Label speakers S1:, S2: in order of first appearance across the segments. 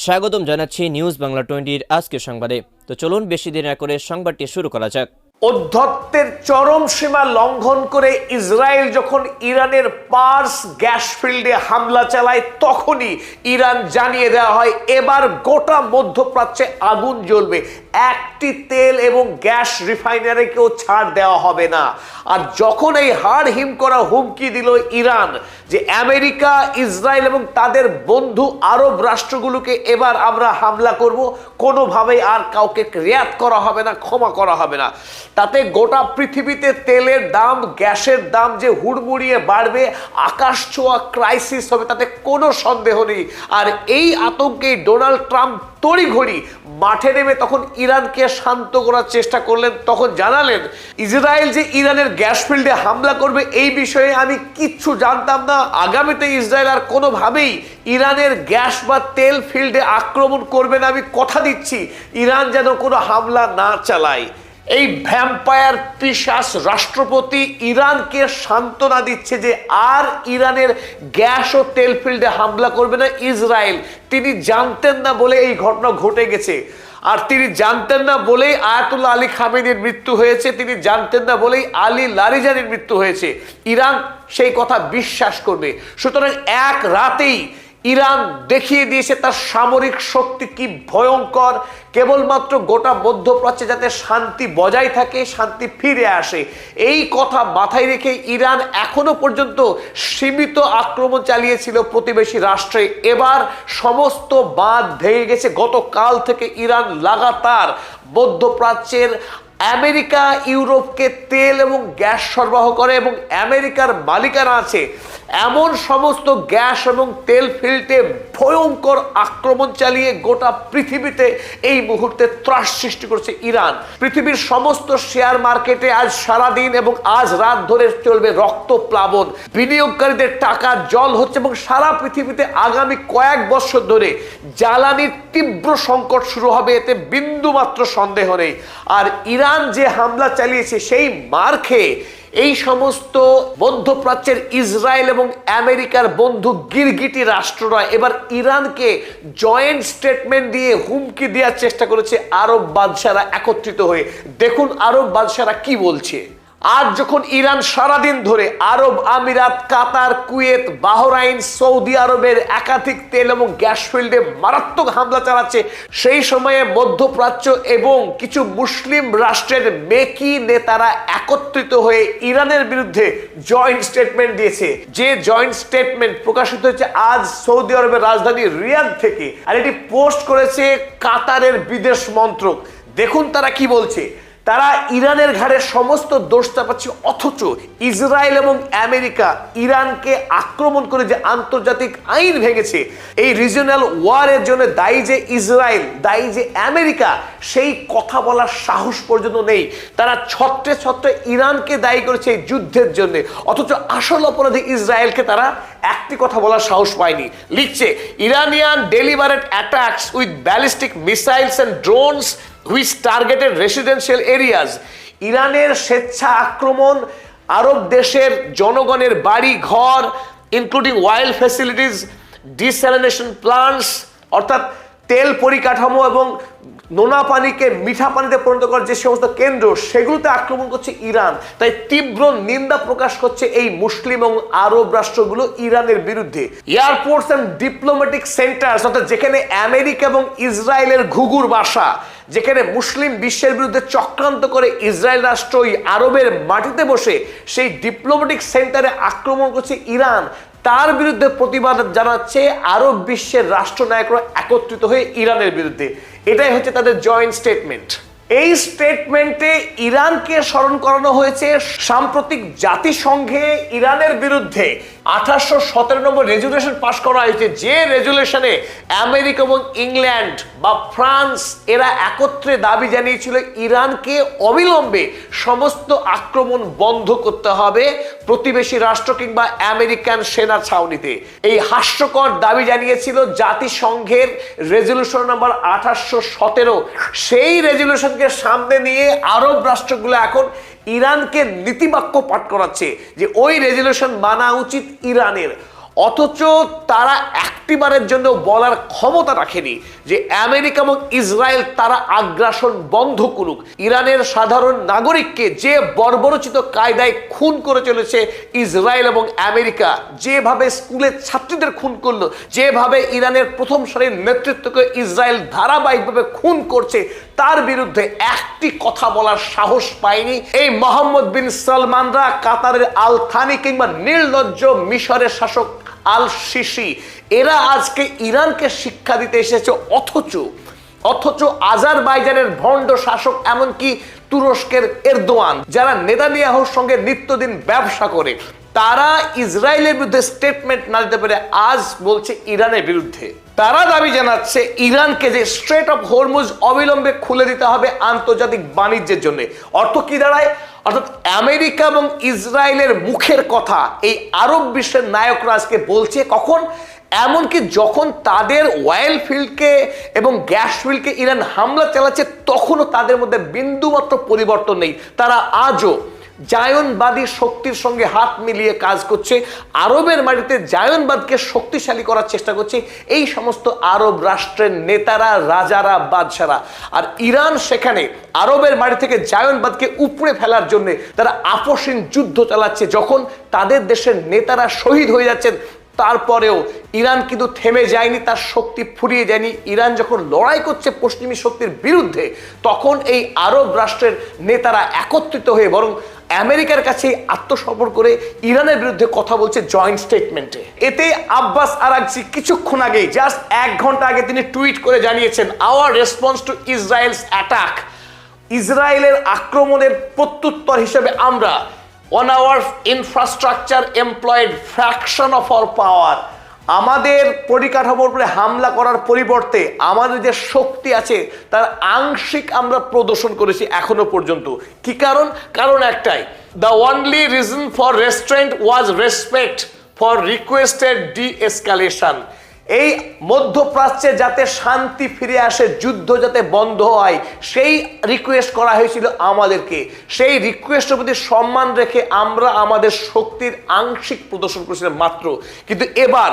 S1: স্বাগতম জানাচ্ছি নিউজ বাংলা 20-র আজকের সংবাদে। তো চলুন বেশি দেরি না করে সংবাদটি শুরু করা যাক।
S2: অধ্যত্বের চরম সীমা লঙ্ঘন করে ইসরায়েল যখন ইরানের পার্স গ্যাস ফিল্ডে হামলা চালায়, তখনই ইরান জানিয়ে দেওয়া হয় এবার গোটা মধ্যপ্রাচ্যে আগুন জ্বলবে, একটি তেল এবং গ্যাস রিফাইনারিকেও ছাড় দেওয়া হবে না। আর যখন এই হাড় হিম করা হুমকি দিল ইরান যে আমেরিকা, ইসরায়েল এবং তাদের বন্ধু আরব রাষ্ট্রগুলোকে এবার আমরা হামলা করব, কোনোভাবেই আর কাউকে রেয়াত করা হবে না, ক্ষমা করা হবে না, তাতে গোটা পৃথিবীতে তেলের দাম, গ্যাসের দাম যে হুড়মুড়িয়ে বাড়বে, আকাশ ছোঁয়া ক্রাইসিস হবে, তাতে কোনো সন্দেহ নেই। আর এই আতঙ্কে ডোনাল্ড ট্রাম্প তড়িঘড়ি মাঠে নেমে তখন ইরানকে শান্ত করার চেষ্টা করলেন। তখন জানালেন ইসরায়েল যে ইরানের গ্যাস ফিল্ডে হামলা করবে এই বিষয়ে আমি কিচ্ছু জানতাম না, আগামীতে ইসরায়েল আর কোনোভাবেই ইরানের গ্যাস বা তেল ফিল্ডে আক্রমণ করবে না, আমি কথা দিচ্ছি ইরান যেন কোনো হামলা না চালায়। এই ভ্যাম্পায়ার পিশাচ রাষ্ট্রপতি ইরানকে সান্ত্বনা দিচ্ছে যে আর ইরানের গ্যাস ও তেল ফিল্ডে হামলা করবে না ইসরায়েল। তিনি জানতেন না বলে এই ঘটনা ঘটে গেছে, আর তিনি জানতেন না বলেই আয়াতুল্লাহ আলী খামেনির মৃত্যু হয়েছে, তিনি জানতেন না বলেই আলী লারিজানির মৃত্যু হয়েছে। ইরান সেই কথা বিশ্বাস করবে। সুতরাং এক রাতেই ইরান দেখিয়ে দিয়েছে তার সামরিক শক্তি কি ভয়ঙ্কর। কেবলমাত্র গোটা মধ্যপ্রাচ্যে যাতে শান্তি বজায় থাকে, শান্তি ফিরে আসে, এই কথা মাথায় রেখে ইরান এখনো পর্যন্ত সীমিত আক্রমণ চালিয়েছিল প্রতিবেশী রাষ্ট্রে। এবার সমস্ত বাঁধ ভেঙে গেছে। গতকাল থেকে ইরান লাগাতার মধ্যপ্রাচ্যের আমেরিকা, ইউরোপকে তেল এবং গ্যাস সরবরাহ করে এবং আমেরিকার মালিকানা আছে এমন সমস্ত গ্যাস এবং তেল ফিল্ডে ভয়ঙ্কর আক্রমণ চালিয়ে গোটা পৃথিবীতে এই মুহূর্তে ত্রাস সৃষ্টি করছে ইরান। পৃথিবীর সমস্ত শেয়ার মার্কেটে আজ সারাদিন এবং আজ রাত ধরে চলবে রক্ত প্লাবন, বিনিয়োগকারীদের টাকা জল হচ্ছে এবং সারা পৃথিবীতে আগামী কয়েক বছর ধরে জ্বালানির তীব্র সংকট শুরু হবে, এতে বিন্দু মাত্র সন্দেহ নেই। আর ইরান যে হামলা চালিয়েছে সেই মার খেয়ে এই সমস্ত মধ্যপ্রাচ্যের ইসরায়েল এবং আমেরিকার বন্ধু গিরগিটি রাষ্ট্ররা এবার ইরানকে জয়েন্ট স্টেটমেন্ট দিয়ে হুমকি দেওয়ার চেষ্টা করেছে আরব বাদশারা একত্রিত হয়ে। দেখুন আরব বাদশারা কি বলছে। আজ যখন ইরান সারাদিন ধরে আরব আমিরাত, কাতার, কুয়েত, বাহরাইন, সৌদি আরবের একাধিক তেল এবং গ্যাস ফিল্ডে মারাত্মক হামলা চালাচ্ছে, সেই সময়ে মধ্যপ্রাচ্য এবং কিছু মুসলিম রাষ্ট্রের মেকি নেতারা একত্রিত হয়ে ইরানের বিরুদ্ধে জয়েন্ট স্টেটমেন্ট দিয়েছে। যে জয়েন্ট স্টেটমেন্ট প্রকাশিত হয়েছে আজ সৌদি আরবের রাজধানী রিয়াদ থেকে, আর এটি পোস্ট করেছে কাতারের বিদেশ মন্ত্রক। দেখুন তারা কি বলছে। তারা ইরানের ঘাড়ে সমস্ত দোষ চাপাচ্ছে, অথচ ইসরায়েল এবং আমেরিকা ইরানকে আক্রমণ করে যে আন্তর্জাতিক আইন ভেঙেছে, এই রিজিওনাল ওয়ারের জন্য দায়ী যে ইসরায়েল, দায়ী যে আমেরিকা, সেই কথা বলার সাহস পর্যন্ত নেই। তারা ছত্রে ছত্রে ইরানকে দায়ী করেছে এই যুদ্ধের জন্য, অথচ আসল অপরাধী ইসরায়েলকে তারা একটি কথা বলার সাহস পায়নি। লিখছে Iranian delivered attacks with ballistic missiles and drones which targeted residential areas। ইরানের স্বেচ্ছা আক্রমণ আরব দেশের জনগণের বাড়ি ঘর, including wild facilities, desalination plants, অর্থাৎ তেল পরিকাঠামো এবং নোনা পানিকে মিঠা পানিতে পরিণত করার যে সমস্ত কেন্দ্র, সেগুলোতে আক্রমণ করছে ইরান। তাই তীব্র নিন্দা প্রকাশ করছে এই মুসলিম এবং আরব রাষ্ট্রগুলো ইরানের বিরুদ্ধে। এয়ারপোর্টস অ্যান্ড ডিপ্লোম্যাটিক সেন্টার্স, অর্থাৎ যেখানে আমেরিকা এবং ইসরায়েলের ঘুঘুর বাসা, যেখানে মুসলিম বিশ্বের বিরুদ্ধে চক্রান্ত করে ইসরায়েল রাষ্ট্র ওই আরবের মাটিতে বসে সেই ডিপ্লোম্যাটিক সেন্টারে আক্রমণ করছে ইরান, তার বিরুদ্ধে প্রতিবাদ জানাচ্ছে আরব বিশ্বের রাষ্ট্রনায়করা একত্রিত হয়ে ইরানের বিরুদ্ধে। এটাই হচ্ছে তাদের জয়েন্ট স্টেটমেন্ট। এই স্টেটমেন্টে ইরানকে স্মরণ করানো হয়েছে সাম্প্রতিক জাতিসংঘে ইরানের বিরুদ্ধে 1817 নম্বর রেজুলেশন পাশ করা হয়েছে, যে রেজুলেশনে আমেরিকা এবং ইংল্যান্ড বা ফ্রান্স এরা একত্রে দাবি জানিয়েছিল ইরানকে অবিলম্বে সমস্ত আক্রমণ বন্ধ করতে হবে প্রতিবেশী রাষ্ট্র কিংবা আমেরিকান সেনা ছাউনিতে। এই হাস্যকর দাবি জানিয়েছিল জাতিসংঘের রেজুলেশন নাম্বার 1817। সেই রেজুলেশনকে সামনে নিয়ে আরব রাষ্ট্রগুলো এখন ইরানকে নীতিবাক্য পাঠ করাচ্ছে যে ওই রেজুলেশন মানা উচিত ইরানের। অথচ তারা একটিবারের জন্য বলার ক্ষমতা রাখেনি যে আমেরিকা এবং ইসরায়েল তারা আগ্রাসন বন্ধ করুক। ইরানের সাধারণ নাগরিককে যে বর্বরচিত কায়দায় খুন করে চলেছে ইসরায়েল এবং আমেরিকা, যেভাবে স্কুলের ছাত্রীদের খুন করলো, যেভাবে ইরানের প্রথম সারির নেতৃত্বকে ইসরায়েল ধারাবাহিকভাবে খুন করছে, তার বিরুদ্ধে একটি কথা বলার সাহস পায়নি এই মোহাম্মদ বিন সালমানরা, কাতারের আল থানি কিংবা নির্লজ্জ মিশরের শাসক আল সিসি। এরা আজকে ইরানকে শিক্ষা দিতে এসেছে, অথচ আজারবাইজানের ভণ্ড শাসক, এমনকি তুরস্কের এরদোয়ান, যারা নেতানিয়াহুর সঙ্গে নিত্যদিন ব্যবসা করে, তারা ইসরায়েলের বিরুদ্ধে স্টেটমেন্ট না দিতে পারে আজ বলছে ইরানের বিরুদ্ধে। তারা দাবি জানাচ্ছে ইরানকে যে স্ট্রেট অফ হরমুজ অবিলম্বে খুলে দিতে হবে আন্তর্জাতিক বাণিজ্যের জন্য। অর্থ কি দাঁড়ায়? অর্থাৎ আমেরিকা এবং ইসরায়েলের মুখের কথা এই আরব বিশ্বের নায়করা আজকে বলছে। কখন? এমনকি যখন তাদের অয়েল ফিল্ডকে এবং গ্যাস ফিল্ডকে ইরান হামলা চালাচ্ছে, তখনও তাদের মধ্যে বিন্দুমাত্র পরিবর্তন নেই। তারা আজও জায়নবাদী শক্তির সঙ্গে হাত মিলিয়ে কাজ করছে, আরবের মাটিতে জায়নবাদকে শক্তিশালী করার চেষ্টা করছে এই সমস্ত আরব রাষ্ট্রের নেতারা, রাজারা, বাদশারা। আর ইরান সেখানে আরবের মাটি থেকে জায়নবাদকে উপড়ে ফেলার জন্য তারা আপসহীন যুদ্ধ চালাচ্ছে। যখন তাদের দেশের নেতারা শহীদ হয়ে যাচ্ছেন, তারপরেও ইরান কিন্তু থেমে যায়নি, তার শক্তি ফুরিয়ে যায়নি। ইরান যখন লড়াই করছে পশ্চিমী শক্তির বিরুদ্ধে, তখন এই আরব রাষ্ট্রের নেতারা একত্রিত হয়ে বরং আমেরিকার কাছে আত্মসমর্পণ করে ইরানের বিরুদ্ধে কথা বলছে জয়েন্ট স্টেটমেন্টে। এতে আব্বাস আরাগচি কিছুক্ষণ আগেই, জাস্ট 1 ঘন্টা আগে তিনি টুইট করে জানিয়েছেন, our response to Israel's attack, ইসরায়েলের আক্রমণের প্রত্যুত্তর হিসেবে আমরা on our infrastructure employed fraction of our power, আমাদের পরিকাঠামোর উপরে হামলা করার পরিবর্তে আমাদের যে শক্তি আছে তার আংশিক আমরা প্রদর্শন করেছি এখনো পর্যন্ত। কি কারণ? কারণ একটাই, the only reason for restraint was respect for requested de-escalation। এই মধ্যপ্রাচ্যে যাতে শান্তি ফিরে আসে, যুদ্ধ যাতে বন্ধ হয়, সেই রিকোয়েস্ট করা হয়েছিল আমাদেরকে। সেই রিকোয়েস্টের প্রতি সম্মান রেখে আমরা আমাদের শক্তির আংশিক প্রদর্শন করেছিলাম মাত্র। কিন্তু এবার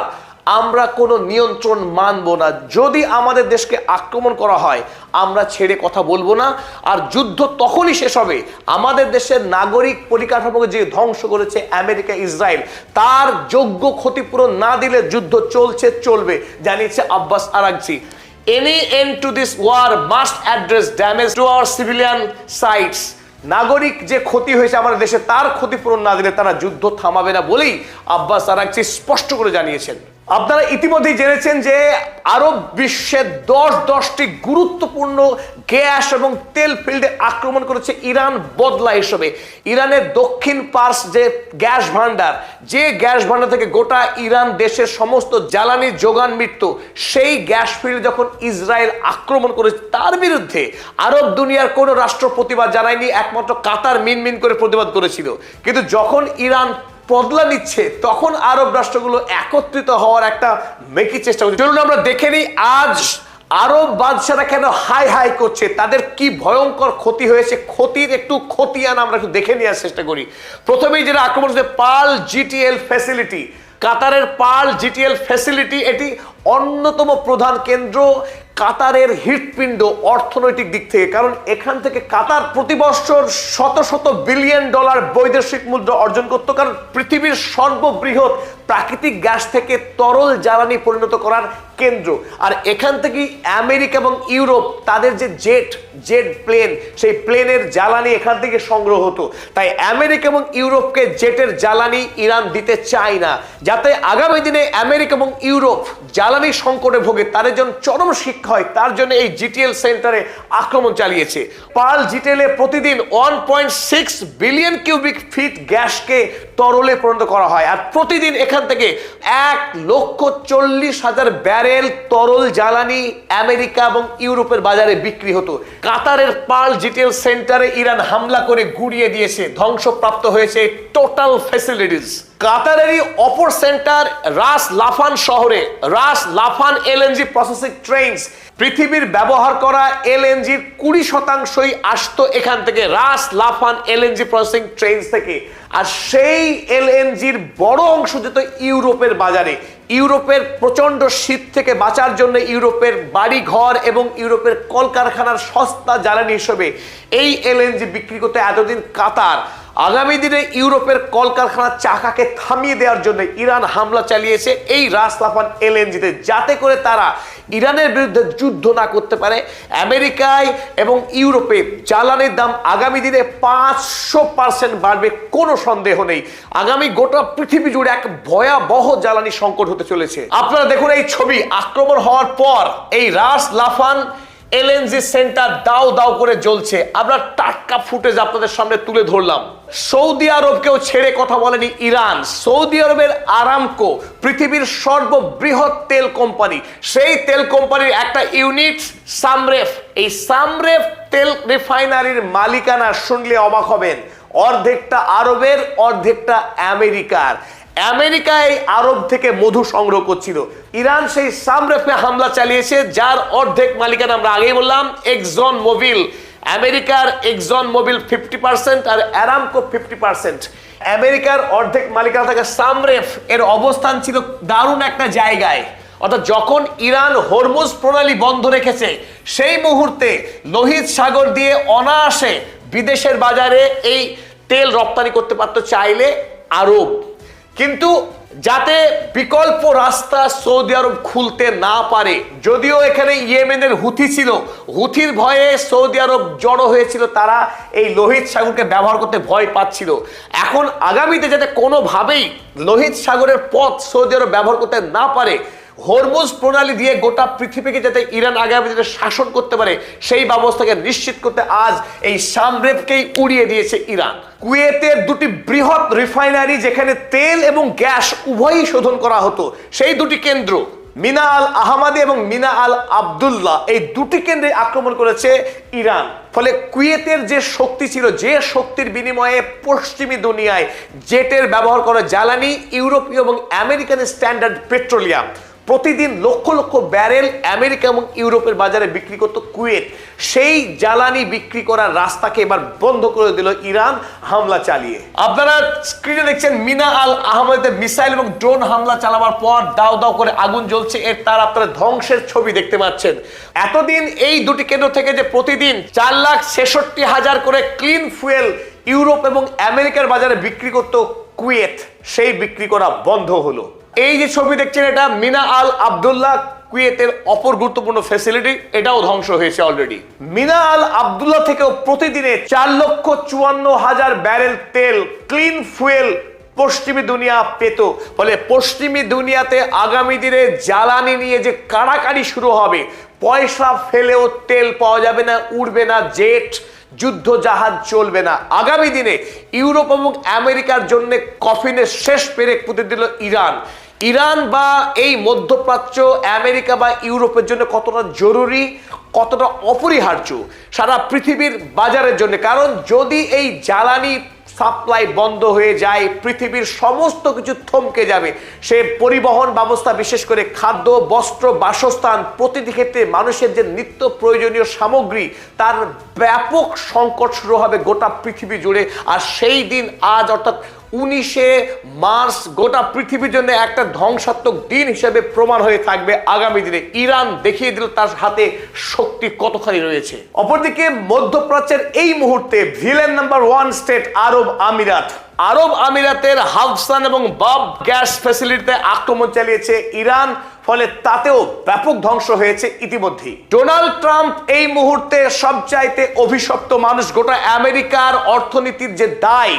S2: আমরা কোনো নিয়ন্ত্রণ মানব না। যদি আমাদের দেশকে আক্রমণ করা হয়, আমরা ছেড়ে কথা বলবো না। আর যুদ্ধ তখনই শেষ হবে আমাদের দেশের নাগরিক পরিকাঠামোকে যে ধ্বংস করেছে আমেরিকা, ইসরায়েল, তার যোগ্য ক্ষতিপূরণ না দিলে যুদ্ধ চলবে, জানিয়েছে Abbas Araghchi. Any end to this war must address damage to our civilian sites। নাগরিক যে ক্ষতি হয়েছে আমাদের দেশে, তার ক্ষতিপূরণ না দিলে তারা যুদ্ধ থামাবে না বলেই আব্বাস আরাগচি স্পষ্ট করে জানিয়েছেন। আপনারা ইতিমধ্যেই জেনেছেন যে আরব বিশ্বের 10টি গুরুত্বপূর্ণ গ্যাস এবং তেল ফিল্ডে আক্রমণ করেছে ইরান বদলা হিসেবে। ইরানের দক্ষিণ পার্স যে গ্যাস ভান্ডার, যে গ্যাস ভান্ডার থেকে গোটা ইরান দেশের সমস্ত জ্বালানি যোগান মিলত, সেই গ্যাস ফিল্ড যখন ইসরায়েল আক্রমণ করেছে, তার বিরুদ্ধে আরব দুনিয়ার কোনো রাষ্ট্র প্রতিবাদ জানায়নি, একমাত্র কাতার মিনমিন করে প্রতিবাদ করেছিল। কিন্তু যখন ইরান বদলা নিচ্ছে, তখন আরব রাষ্ট্রগুলো একত্রিত হওয়ার একটা মেকি চেষ্টা করছে। চলুন আমরা দেখে নিই আজ আরব বাদশারা কেন হাই হাই করছে, তাদের কি ভয়ঙ্কর ক্ষতি হয়েছে। ক্ষতির একটু খতিয়ান আমরা একটু দেখে নেওয়ার চেষ্টা করি। প্রথমেই যেটা আক্রমণ হচ্ছে পার্ল জিটিএল ফ্যাসিলিটি। কাতারের পার্ল জিটিএল ফ্যাসিলিটি এটি অন্যতম প্রধান কেন্দ্র কাতারের হৃৎপিণ্ড অর্থনৈতিক দিক থেকে। কারণ এখান থেকে কাতার প্রতি বছর শত বিলিয়ন ডলার বৈদেশিক মুদ্রা অর্জন করত, কারণ পৃথিবীর সর্ববৃহৎ প্রাকৃতিক গ্যাস থেকে তরল জ্বালানি পরিণত করার কেন্দ্র। আর এখান থেকেই আমেরিকা এবং ইউরোপ তাদের যে জেট প্লেন, সেই প্লেনের জ্বালানি এখান থেকে সংগ্রহ হতো। তাই আমেরিকা এবং ইউরোপকে জেটের জ্বালানি ইরান দিতে চায় না, যাতে আগামী দিনে আমেরিকা এবং ইউরোপ জ্বালানি সংকটে ভোগে, তাদের জন্য চরম শিক্ষা হয়। তার জন্য এই জিটিএল সেন্টারে আক্রমণ চালিয়েছে। পার্ল জিটিএলে প্রতিদিন 1.6 বিলিয়ন কিউবিক ফিট গ্যাসকে তরলে পরিণত করা হয়। আর প্রতিদিন এখান থেকে 1,40,000 ব্যারেল তরল জ্বালানি আমেরিকা এবং ইউরোপের বাজারে বিক্রি হতো। কাতারের পার্ল জিটিএল সেন্টারে ইরান হামলা করে গুড়িয়ে দিয়েছে, ধ্বংসপ্রাপ্ত হয়েছে টোটাল ফ্যাসিলিটিস। কাতারেরই অপর সেন্টার রাস লাফান শহরে রাস লাফান এলএনজি প্রসেসিং ট্রেনস, পৃথিবীর ব্যবহার করা এলএনজির 20%ই আসতো এখান থেকে, রাস লাফান এলএনজি প্রসেসিং ট্রেনস থেকে। আর সেই এলএনজির বড় অংশ যেত ইউরোপের বাজারে। ইউরোপের প্রচন্ড শীত থেকে বাঁচার জন্য ইউরোপের বাড়ি ঘর এবং ইউরোপের কলকারখানার সস্তা জ্বালানি হিসেবে এই এলএনজি বিক্রি করতে এতদিন কাতার। আগামী দিনে ইউরোপের কলকারখানার চাকাকে থামিয়ে দেওয়ার জন্য ইরান হামলা চালিয়েছে এই রাস লাফান এলএনজিতে, যাতে করে তারা ইরানের বিরুদ্ধে যুদ্ধ না করতে পারে। আমেরিকায় এবং ইউরোপে জ্বালানির দাম আগামী দিনে 500% বাড়বে, কোনো সন্দেহ নেই। আগামী গোটা পৃথিবী জুড়ে এক ভয়াবহ জ্বালানি সংকট হতে চলেছে। আপনারা দেখুন এই ছবি, আক্রমণ হওয়ার পর এই রাস লাফান এলএনজি সেন্টার দাও দাও করে জ্বলছে। আমরা টাটকা ফুটেজ আপনাদের সামনে তুলে ধরলাম। সৌদি আরবকেও ছেড়ে কথা বলেনি ইরান। সৌদি আরবের আরামকো পৃথিবীর সর্ববৃহৎ তেল কোম্পানি, সেই তেল কোম্পানির একটা ইউনিট সামরেফ। এই সামরেফ তেল রিফাইনারির মালিকানা শুনলে অবাক হবেন, অর্ধেকটা আরবের, অর্ধেকটা আমেরিকার। আমেরিকায় আরব থেকে মধু সংগ্রহ করছিল। ইরান সেই সামরেফে হামলা চালিয়েছে, যার অর্ধেক মালিকানা আমরা আগেই বললাম এক্সন মোবিল। আমেরিকার এক্সন মোবিল 50% আর আরামকো 50%। আমেরিকার অর্ধেক মালিকানা থাকে সামরেফ। এর অবস্থান ছিল দারুণ একটা জায়গায়, অর্থাৎ যখন ইরান হরমুজ প্রণালী বন্ধ রেখেছে সেই মুহূর্তে লোহিত সাগর দিয়ে অনায়াসে বিদেশের বাজারে এই তেল রপ্তানি করতে পারতো চাইলে আরব। কিন্তু যাতে বিকল্প রাস্তা সৌদি আরব খুলতে না পারে, যদিও এখানে ইয়েমেনের হুথি ছিল, হুথির ভয়ে সৌদি আরব জড়ো হয়েছিল, তারা এই লোহিত সাগরকে ব্যবহার করতে ভয় পাচ্ছিল। এখন আগামীতে যাতে কোনোভাবেই লোহিত সাগরের পথ সৌদি আরব ব্যবহার করতে না পারে, হরমুজ প্রণালী দিয়ে গোটা পৃথিবীকে যাতে ইরান আগামী দিনে শাসন করতে পারে, সেই ব্যবস্থাকে নিশ্চিত করতে আজ এই সামরেফকেই উড়িয়ে দিয়েছে ইরান। কুয়েতের দুটি বৃহৎ রিফাইনারি, যেখানে তেল এবং গ্যাস উভয়ই শোধন করা হতো, সেই দুটি কেন্দ্র মিনা আল আহমাদি এবং মিনা আল আবদুল্লাহ, এই দুটি কেন্দ্রে আক্রমণ করেছে ইরান। ফলে কুয়েতের যে শক্তি ছিল, যে শক্তির বিনিময়ে পশ্চিমী দুনিয়ায় জেটের ব্যবহার করা জ্বালানি, ইউরোপীয় এবং আমেরিকান স্ট্যান্ডার্ড পেট্রোলিয়াম প্রতিদিন লক্ষ লক্ষ ব্যারেল আমেরিকা এবং ইউরোপের বাজারে বিক্রি করত কুয়েত, সেই জ্বালানি বিক্রি করার রাস্তাকে এবার বন্ধ করে দিল ইরান হামলা চালিয়ে। আপনারা স্ক্রিনে দেখছেন মিনা আল আহমেদের মিসাইল এবং ড্রোন হামলা চালাবার পর দাও দাও করে আগুন জ্বলছে, এর তার আপনারা ধ্বংসের ছবি দেখতে পাচ্ছেন। এতদিন এই দুটি কেন্দ্র থেকে যে প্রতিদিন 4,66,000 করে ক্লিন ফুয়েল ইউরোপ এবং আমেরিকার বাজারে বিক্রি করত কুয়েত, সেই বিক্রি করা বন্ধ হলো। এই যে ছবি দেখছেন, এটা মিনা আল আবদুল্লাহ, কুয়েতের অপর গুরুত্বপূর্ণ ফ্যাসিলিটি, এটাও ধ্বংস হয়েছে অলরেডি। মিনা আল আবদুল্লাহ থেকেও প্রতিদিনে 4,54,000 ব্যারেল তেল ক্লিন ফুয়েল পশ্চিমী দুনিয়া পেত। ফলে পশ্চিমী দুনিয়াতে আগামী দিনে জ্বালানি নিয়ে যে কাড়াকাড়ি শুরু হবে, পয়সা ফেলেও তেল পাওয়া যাবে না, উড়বে না জেট, যুদ্ধ জাহাজ চলবে না। আগামী দিনে ইউরোপ এবং আমেরিকার জন্য কফিনের শেষ পেরেক পুঁতে দিল ইরান। ইরান বা এই মধ্যপ্রাচ্য আমেরিকা বা ইউরোপের জন্য কতটা জরুরি, কতটা অপরিহার্য সারা পৃথিবীর বাজারের জন্য। কারণ যদি এই জ্বালানি সাপ্লাই বন্ধ হয়ে যায়, পৃথিবীর সমস্ত কিছু থমকে যাবে। সে পরিবহন ব্যবস্থা, বিশেষ করে খাদ্য, বস্ত্র, বাসস্থান, প্রতিটি ক্ষেত্রে মানুষের যে নিত্য প্রয়োজনীয় সামগ্রী, তার ব্যাপক সংকট শুরু হবে গোটা পৃথিবী জুড়ে। আর সেই দিন আজ, অর্থাৎ 19শে মার্চ, গোটা পৃথিবীর জন্য একটা ধ্বংসাত্মক দিন হিসেবে প্রমাণ হয়ে থাকবে আগামী দিনে। ইরান দেখিয়ে দিল তার হাতে শক্তি কতখানি রয়েছে। অপরদিকে মধ্যপ্রাচ্যের এই মুহূর্তে ভিলেন নাম্বার 1 স্টেট আরব আমিরাত। আরব আমিরাতের হাফসান এবং বাব গ্যাস ফ্যাসিলিটিতে আক্রমণ চালিয়েছে ইরান, ফলে তাতেও ব্যাপক ধ্বংস হয়েছে ইতিমধ্যেই। ডোনাল্ড ট্রাম্প এই মুহূর্তে সবচাইতে অভিশপ্ত মানুষ। গোটা আমেরিকার অর্থনীতির যে দায়,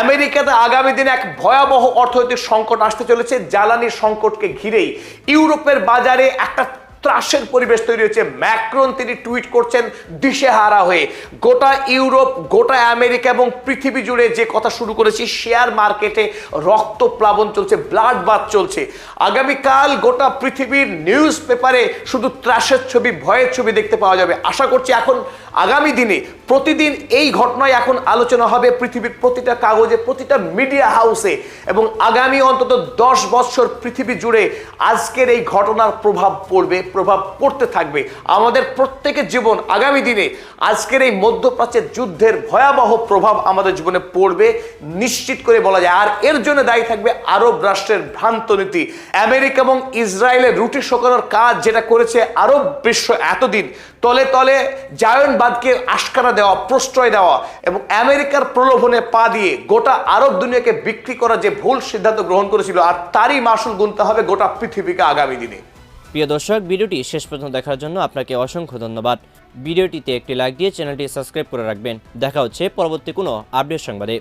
S2: আমেরিকাতে আগামী দিনে এক ভয়াবহ অর্থনৈতিক সংকট আসতে চলেছে জ্বালানির সংকটকে ঘিরেই। ইউরোপের বাজারে একটা ত্রাসের পরিবেশ তৈরি হয়েছে। ম্যাক্রন তিনি টুইট করছেন দিশেহারা হয়ে। গোটা ইউরোপ, গোটা আমেরিকা এবং পৃথিবী জুড়ে যে কথা শুরু করেছি, শেয়ার মার্কেটে রক্তপ্লাবন চলছে, ব্লাড বাথ চলছে। আগামীকাল গোটা পৃথিবীর নিউজ পেপারে শুধু ত্রাসের ছবি, ভয়ের ছবি দেখতে পাওয়া যাবে। আশা করছি এখন আগামী দিনে প্রতিদিন এই ঘটনায় এখন আলোচনা হবে পৃথিবীর প্রতিটা কাগজে, প্রতিটা মিডিয়া হাউসে, এবং আগামী অন্তত 10 বছর পৃথিবী জুড়ে আজকের এই ঘটনার প্রভাব পড়তে থাকবে আমাদের প্রত্যেকের জীবন। আগামী দিনে আজকের এই মধ্যপ্রাচ্যের যুদ্ধের ভয়াবহ প্রভাব আমাদের জীবনে পড়বে নিশ্চিত করে বলা যায়। আর এর জন্য দায়ী থাকবে আরব রাষ্ট্রের ভ্রান্ত নীতি। আমেরিকা এবং ইসরায়েলের রুটি শোকানোর কাজ যেটা করেছে আরব বিশ্ব এতদিন, তলে তলে জায়নবাদকে আশকারা দেওয়া, প্রশ্রয় দেওয়া এবং আমেরিকার প্রলোভনে পা দিয়ে গোটা আরব দুনিয়াকে বিক্রি করা যে ভুল সিদ্ধান্ত গ্রহণ করেছিল, আর তারই মাসুল গুনতে হবে গোটা পৃথিবীকে আগামী দিনে।
S1: প্রিয় দর্শক, ভিডিওটি শেষ পর্যন্ত দেখার জন্য আপনাকে অসংখ্য ধন্যবাদ। ভিডিওটিতে একটি লাইক দিয়ে চ্যানেলটি সাবস্ক্রাইব করে রাখবেন। দেখা হচ্ছে পরবর্তী কোনো আপডেট সংবাদে।